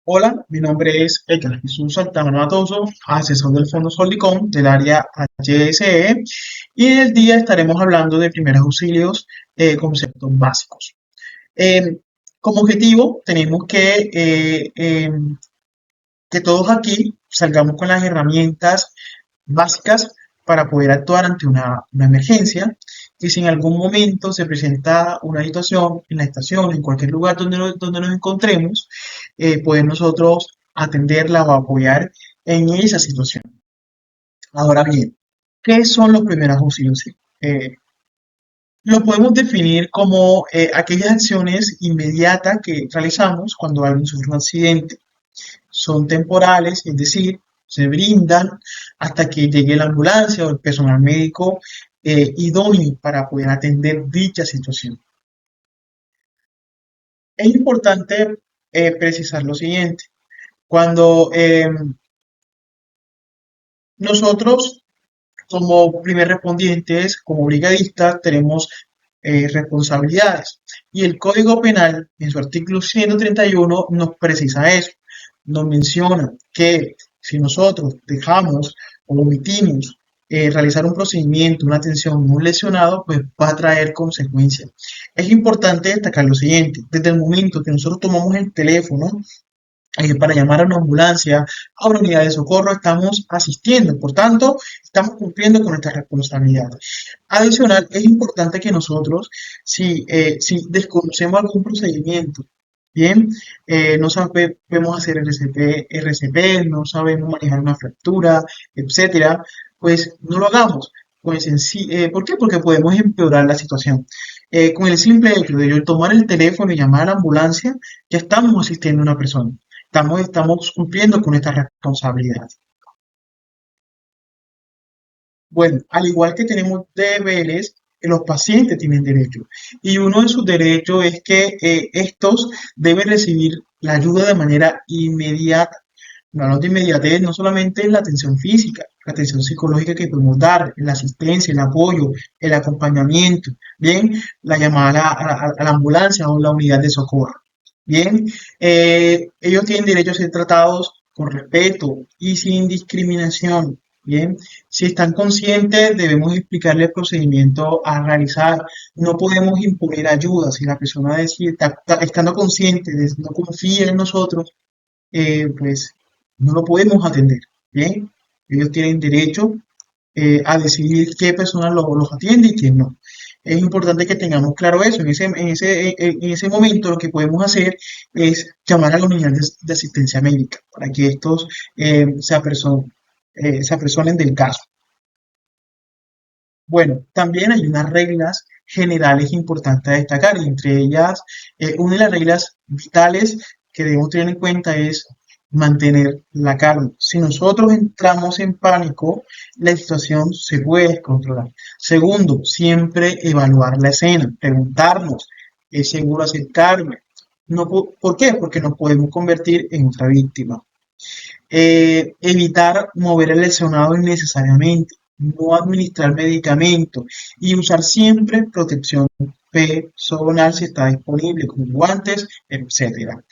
Hola, mi nombre es Edgar Jesús Altamirano Matoso, asesor del Fondo Soldicom del área HSE, y en el día estaremos hablando de primeros auxilios, conceptos básicos. Eh, Como objetivo tenemos que todos aquí salgamos con las herramientas básicas para poder actuar ante una emergencia, y si en algún momento se presenta una situación en la estación, en cualquier lugar donde nos encontremos, poder nosotros atenderla o apoyar en esa situación. Ahora bien, ¿qué son los primeros auxilios? Lo podemos definir como aquellas acciones inmediatas que realizamos cuando alguien sufre un accidente. Son temporales, es decir, se brindan hasta que llegue la ambulancia o el personal médico idóneo para poder atender dicha situación. Es importante precisar lo siguiente. Cuando nosotros como primer respondientes, como brigadistas, tenemos responsabilidades. Y el Código Penal, en su artículo 131, nos precisa eso. Nos menciona que si nosotros dejamos o omitimos realizar un procedimiento, una atención a un lesionado, pues va a traer consecuencias. Es importante destacar lo siguiente, desde el momento que nosotros tomamos el teléfono para llamar a una ambulancia, a una unidad de socorro, estamos asistiendo, por tanto, estamos cumpliendo con nuestra responsabilidad. Adicional, es importante que nosotros, si desconocemos algún procedimiento, bien, no sabemos hacer RCP, no sabemos manejar una fractura, etcétera, pues no lo hagamos. Pues ¿por qué? Porque podemos empeorar la situación. Con el simple hecho de yo tomar el teléfono y llamar a la ambulancia, ya estamos asistiendo a una persona. Estamos cumpliendo con esta responsabilidad. Bueno, al igual que tenemos deberes, los pacientes tienen derechos. Y uno de sus derechos es que estos deben recibir la ayuda de manera inmediata. No hablamos de inmediatez, no solamente en la atención física, la atención psicológica que podemos dar, la asistencia, el apoyo, el acompañamiento, bien, la llamada a la ambulancia o la unidad de socorro. Bien, ellos tienen derecho a ser tratados con respeto y sin discriminación. Bien, si están conscientes, debemos explicarle el procedimiento a realizar. No podemos imponer ayuda. Si la persona decide, estando consciente, no confía en nosotros, pues no lo podemos atender. Bien, ellos tienen derecho a decidir qué personas los atiende y quién no. Es importante que tengamos claro eso. En ese momento lo que podemos hacer es llamar a la unidad de asistencia médica para que estos se apersonen del caso. Bueno, también hay unas reglas generales importantes a destacar, y entre ellas, una de las reglas vitales que debemos tener en cuenta es mantener la calma. Si nosotros entramos en pánico, la situación se puede descontrolar. Segundo, siempre evaluar la escena, preguntarnos, ¿es seguro acercarme? No, ¿por qué? Porque nos podemos convertir en otra víctima. Evitar mover el lesionado innecesariamente, no administrar medicamentos y usar siempre protección personal si está disponible, como guantes, etcétera.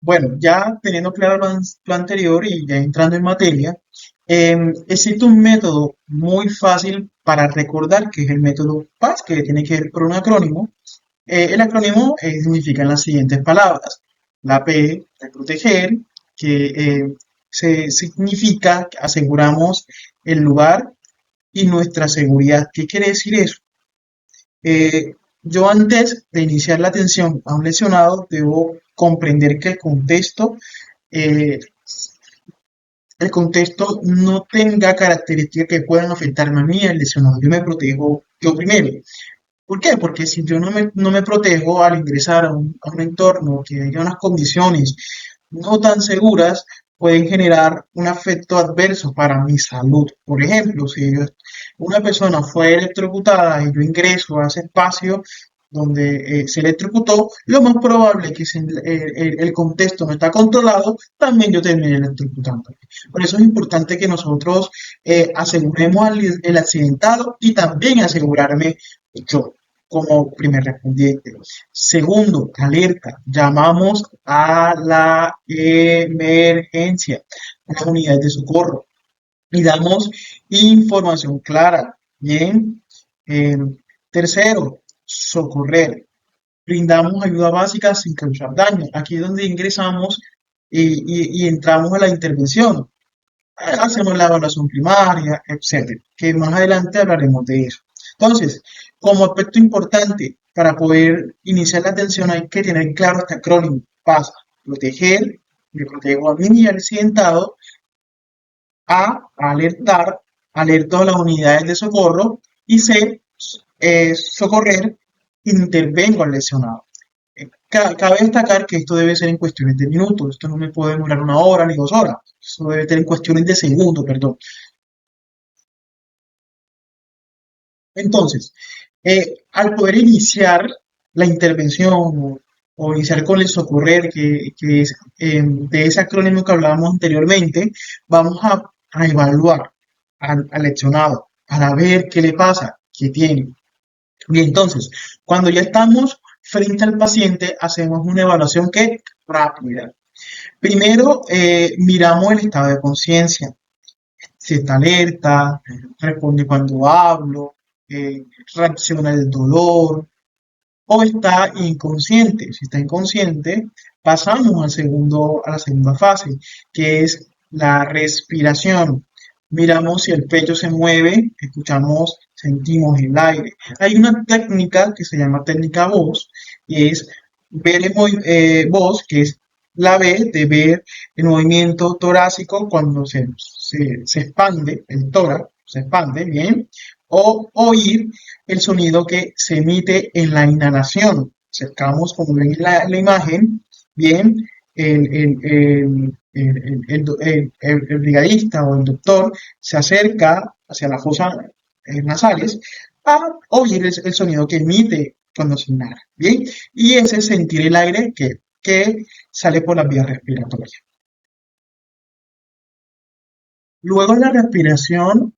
Bueno, ya teniendo claro lo anterior y ya entrando en materia, existe un método muy fácil para recordar, que es el método PAS, que tiene que ver con un acrónimo. El acrónimo significa las siguientes palabras. La P de proteger, que significa que aseguramos el lugar y nuestra seguridad. ¿Qué quiere decir eso? Yo antes de iniciar la atención a un lesionado debo comprender que eh, el contexto no tenga características que puedan afectarme a mí, al lesionado. Yo me protejo yo primero. ¿Por qué? Porque si yo no me protejo al ingresar a un entorno que haya unas condiciones no tan seguras, pueden generar un efecto adverso para mi salud. Por ejemplo, si una persona fue electrocutada y yo ingreso a ese espacio donde se electrocutó, lo más probable es que si el contexto no está controlado, también yo termine electrocutando. Por eso es importante que nosotros aseguremos el accidentado y también asegurarme yo. como primer respondiente. Segundo, alerta. Llamamos a la emergencia, a las unidades de socorro y damos información clara. Bien. Eh, Tercero, socorrer. Brindamos ayuda básica sin causar daño. Aquí es donde ingresamos y entramos a la intervención. Hacemos la evaluación primaria, etcétera, que más adelante hablaremos de eso. Entonces, como aspecto importante para poder iniciar la atención hay que tener claro este acrónimo. PAS, proteger, me protejo a mí y al accidentado. A, alertar, alerto a las unidades de socorro. Y C, socorrer, intervengo al lesionado. Cabe destacar que esto debe ser en cuestiones de minutos, esto no me puede demorar 1 hora ni 2 horas, esto debe ser en cuestiones de segundos, perdón. Entonces, al poder iniciar la intervención o iniciar con el socorrer, que es de ese acrónimo que hablábamos anteriormente, vamos a evaluar al leccionado para ver qué le pasa, qué tiene. Bien, entonces, cuando ya estamos frente al paciente, hacemos una evaluación que rápida. Primero, miramos el estado de conciencia, si está alerta, responde cuando hablo, reacciona al dolor o está inconsciente. Si está inconsciente, pasamos a la segunda fase, que es la respiración. Miramos si el pecho se mueve, escuchamos, sentimos el aire. Hay una técnica que se llama técnica voz, y es ver voz, que es la B de ver el movimiento torácico cuando se expande el tórax, se expande, bien, o oír el sonido que se emite en la inhalación. Acercamos, como ven en la imagen, bien, el brigadista o el doctor se acerca hacia las fosas nasales a oír el sonido que emite cuando se inhala, bien, y ese es sentir el aire que sale por las vías respiratorias. Luego de la respiración,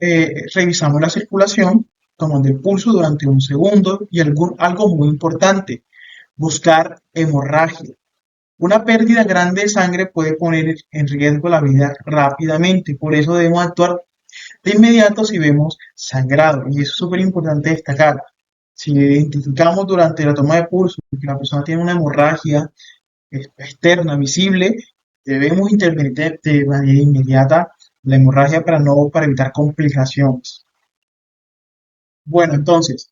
revisamos la circulación, tomando el pulso durante 1 segundo y algo muy importante, buscar hemorragia. Una pérdida grande de sangre puede poner en riesgo la vida rápidamente, por eso debemos actuar de inmediato si vemos sangrado. Y eso es súper importante destacar. Si identificamos durante la toma de pulso que la persona tiene una hemorragia externa, visible, debemos intervenir de manera inmediata la hemorragia para evitar complicaciones. Bueno, entonces,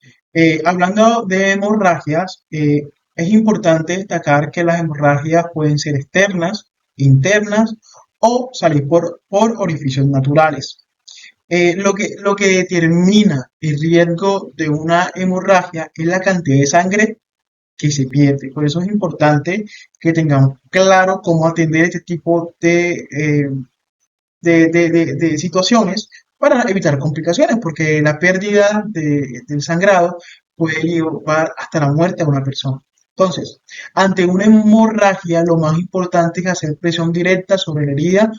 hablando de hemorragias, es importante destacar que las hemorragias pueden ser externas, internas o salir por orificios naturales. Lo que determina el riesgo de una hemorragia es la cantidad de sangre que se pierde. Por eso es importante que tengamos claro cómo atender este tipo de situaciones para evitar complicaciones, porque la pérdida del sangrado puede llevar hasta la muerte a una persona. Entonces, ante una hemorragia, lo más importante es hacer presión directa sobre la herida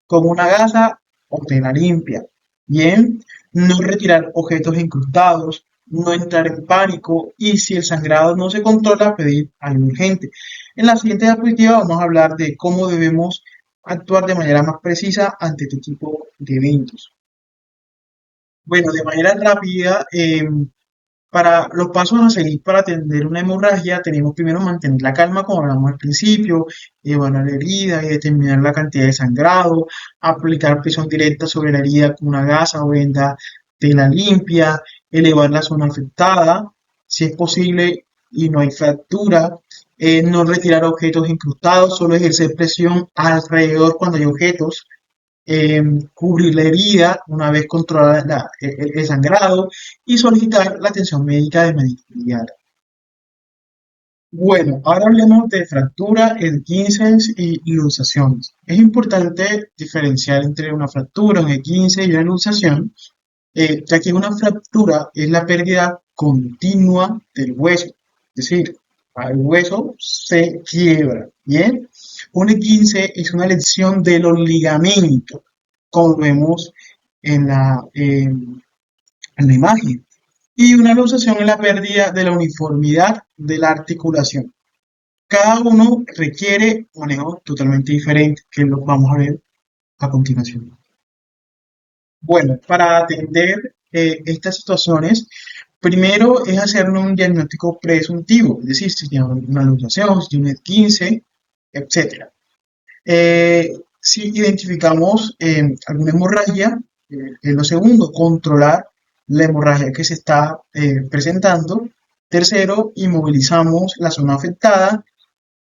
con una gasa o tela limpia. Bien, no retirar objetos incrustados, no entrar en pánico y si el sangrado no se controla, pedir ayuda urgente. En la siguiente diapositiva vamos a hablar de cómo debemos actuar de manera más precisa ante este tipo de eventos. Bueno, de manera rápida, para los pasos a seguir para atender una hemorragia, tenemos primero mantener la calma, como hablamos al principio, evaluar la herida y determinar la cantidad de sangrado, aplicar presión directa sobre la herida con una gasa o venda tela limpia, elevar la zona afectada, si es posible y no hay fractura, no retirar objetos incrustados, solo ejercer presión alrededor cuando hay objetos, cubrir la herida una vez controlada el sangrado y solicitar la atención médica de manera inmediata. Bueno, ahora hablemos de fractura, esguinces y luxaciones. Es importante diferenciar entre una fractura, un esguince y una luxación, ya que una fractura es la pérdida continua del hueso, es decir, el hueso se quiebra, ¿bien? Un esguince es una lesión de los ligamentos, como vemos en la imagen. y una luxación es la pérdida de la uniformidad de la articulación. Cada uno requiere manejo totalmente diferente, que lo vamos a ver a continuación. Bueno, para atender estas situaciones, primero es hacer un diagnóstico presuntivo, es decir, si tiene una luxación, si tiene 15, etcétera. Si identificamos alguna hemorragia, en lo segundo, controlar la hemorragia que se está presentando. Tercero, inmovilizamos la zona afectada.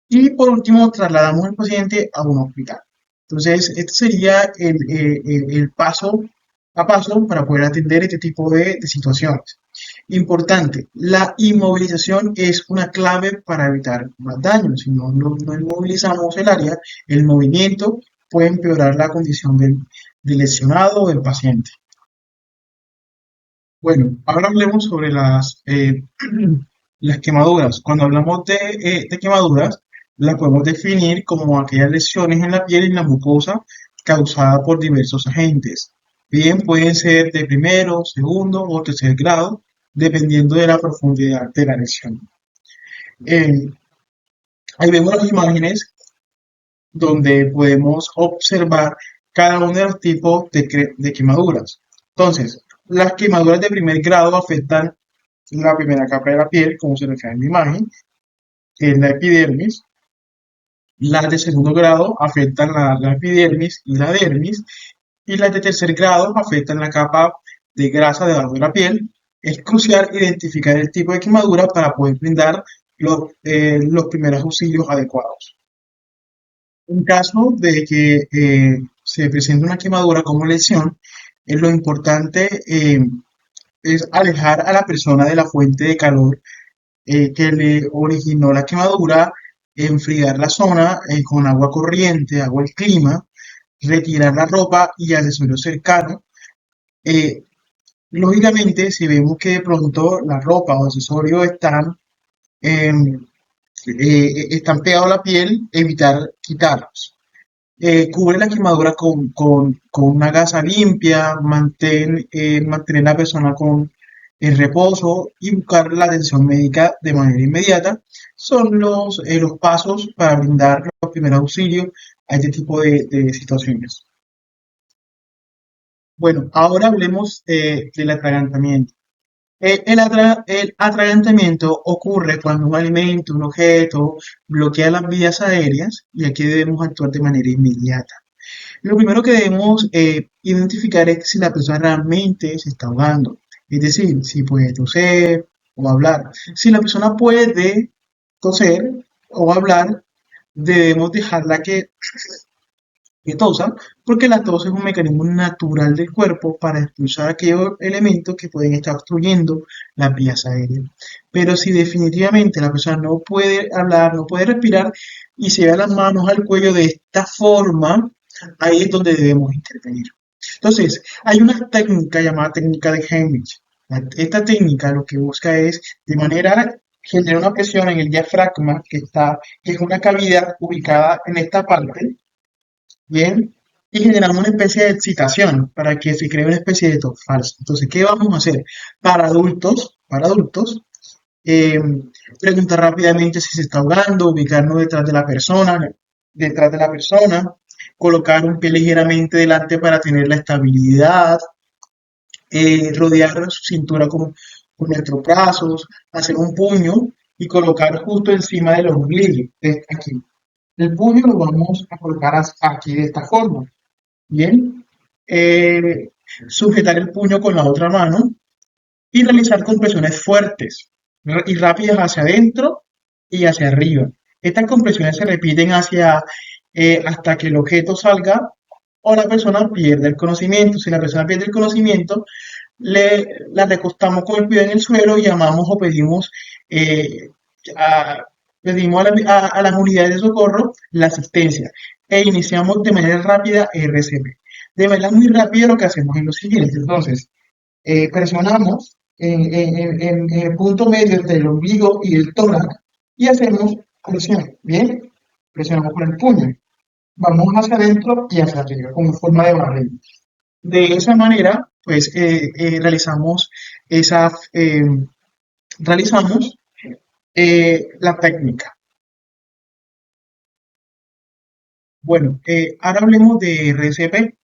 Y por último, trasladamos al paciente a un hospital. Entonces, este sería el paso a paso para poder atender este tipo de situaciones. Importante, la inmovilización es una clave para evitar más daños. Si no inmovilizamos el área, el movimiento puede empeorar la condición del lesionado o del paciente. Bueno, ahora hablemos sobre las quemaduras. Cuando hablamos de quemaduras, las podemos definir como aquellas lesiones en la piel y en la mucosa causadas por diversos agentes. Bien, pueden ser de primero, segundo o tercer grado, dependiendo de la profundidad de la lesión. Eh, Ahí vemos las imágenes donde podemos observar cada uno de los tipos de quemaduras. Entonces, las quemaduras de primer grado afectan la primera capa de la piel, como se refleja en la imagen, que es la epidermis. Las de segundo grado afectan la epidermis y la dermis. Y las de tercer grado afectan la capa de grasa debajo de la piel. Es crucial identificar el tipo de quemadura para poder brindar los primeros auxilios adecuados. En caso de que se presente una quemadura como lesión, lo importante es alejar a la persona de la fuente de calor que le originó la quemadura, enfriar la zona con agua corriente, agua al clima, retirar la ropa y accesorios cercanos. Eh, Lógicamente, si vemos que de pronto la ropa o accesorios em, están pegados a la piel, evitar quitarlos. Cubre la quemadura con una gasa limpia, mantener a la persona con el reposo y buscar la atención médica de manera inmediata. Son los pasos para brindar los primeros auxilios a este tipo de situaciones. Bueno, ahora hablemos del atragantamiento. El atragantamiento ocurre cuando un alimento, un objeto, bloquea las vías aéreas y aquí debemos actuar de manera inmediata. Lo primero que debemos identificar es si la persona realmente se está ahogando, es decir, si puede toser o hablar. Si la persona puede toser o hablar, debemos dejarla que tosa, porque la tos es un mecanismo natural del cuerpo para expulsar aquellos elementos que pueden estar obstruyendo las vías aéreas. Pero si definitivamente la persona no puede hablar, no puede respirar y se lleva las manos al cuello de esta forma, ahí es donde debemos intervenir. Entonces, hay una técnica llamada técnica de Heimlich. Esta técnica lo que busca es de manera generar una presión en el diafragma que es una cavidad ubicada en esta parte. Bien, y generamos una especie de excitación para que se cree una especie de tos falso. Entonces, ¿qué vamos a hacer? Para adultos, eh, preguntar rápidamente si se está ahogando, ubicarnos detrás de la persona, colocar un pie ligeramente delante para tener la estabilidad, rodear su cintura con nuestros brazos, hacer un puño y colocar justo encima del ombligo, aquí. El puño lo vamos a colocar aquí de esta forma. Bien, eh, sujetar el puño con la otra mano y realizar compresiones fuertes y rápidas hacia adentro y hacia arriba. Estas compresiones se repiten hasta que el objeto salga o la persona pierde el conocimiento. Si la persona pierde el conocimiento, la recostamos con el pie en el suelo y llamamos o eh, a, pedimos a las unidades de socorro la asistencia e iniciamos de manera rápida RCP. De manera muy rápida lo que hacemos es lo siguiente. Entonces, presionamos en el punto medio entre el ombligo y el tórax y hacemos presión. Bien, presionamos con el puño. Vamos hacia adentro y hacia arriba, como forma de barrera. De esa manera, pues realizamos esa, realizamos la técnica. Bueno, ahora hablemos de RCP.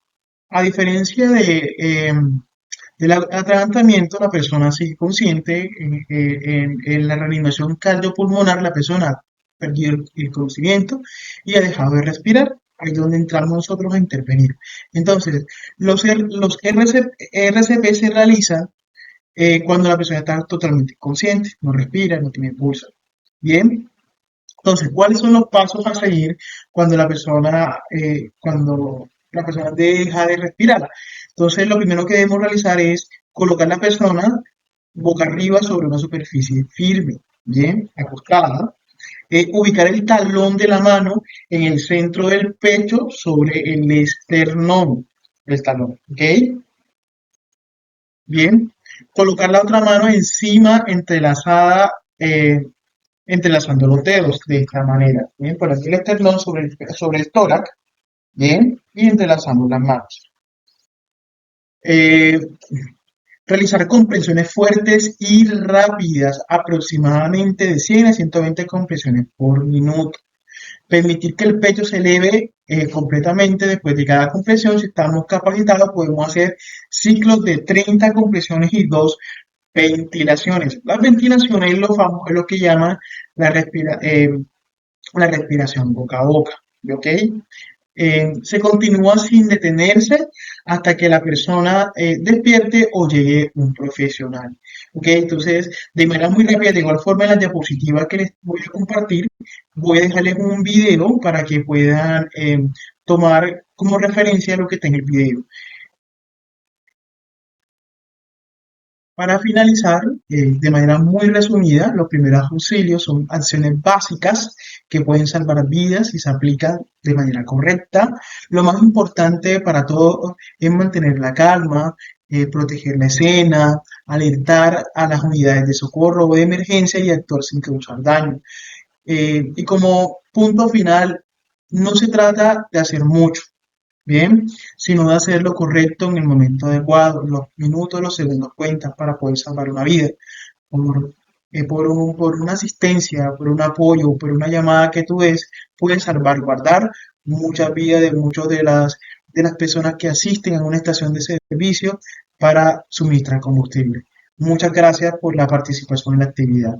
A diferencia del atragantamiento, la persona sigue consciente. En la reanimación cardiopulmonar, la persona ha perdido el conocimiento y ha dejado de respirar. Ahí es donde entramos nosotros a intervenir. Entonces, los RCP se realizan cuando la persona está totalmente consciente, no respira, no tiene pulso. Bien, entonces, ¿cuáles son los pasos a seguir cuando la persona deja de respirar? Entonces, lo primero que debemos realizar es colocar la persona boca arriba sobre una superficie firme, bien, acostada. Ubicar el talón de la mano en el centro del pecho sobre el esternón del talón, ¿ok? Bien. Colocar la otra mano encima, entrelazando los dedos de esta manera. Bien, por aquí el esternón sobre el tórax. Bien, y entrelazamos las manos. Eh, Realizar compresiones fuertes y rápidas, aproximadamente de 100 a 120 compresiones por minuto. Permitir que el pecho se eleve completamente después de cada compresión. Si estamos capacitados, podemos hacer ciclos de 30 compresiones y 2 ventilaciones. Las ventilaciones es lo que llaman la, la respiración boca a boca. ¿Ok? Se continúa sin detenerse hasta que la persona despierte o llegue un profesional. ¿Ok? Entonces, de manera muy rápida, de igual forma en la diapositiva que les voy a compartir, voy a dejarles un video para que puedan tomar como referencia lo que está en el video. Para finalizar, de manera muy resumida, los primeros auxilios son acciones básicas que pueden salvar vidas si se aplican de manera correcta. Lo más importante para todo es mantener la calma, proteger la escena, alertar a las unidades de socorro o de emergencia y actuar sin causar daño. Y como punto final, no se trata de hacer mucho, bien, sino de hacer lo correcto en el momento adecuado. Los minutos, los segundos cuentan para poder salvar una vida. Por, por una asistencia, por un apoyo, por una llamada que tú des, puedes salvaguardar muchas vidas de muchas de las personas que asisten a una estación de servicio para suministrar combustible. Muchas gracias por la participación en la actividad.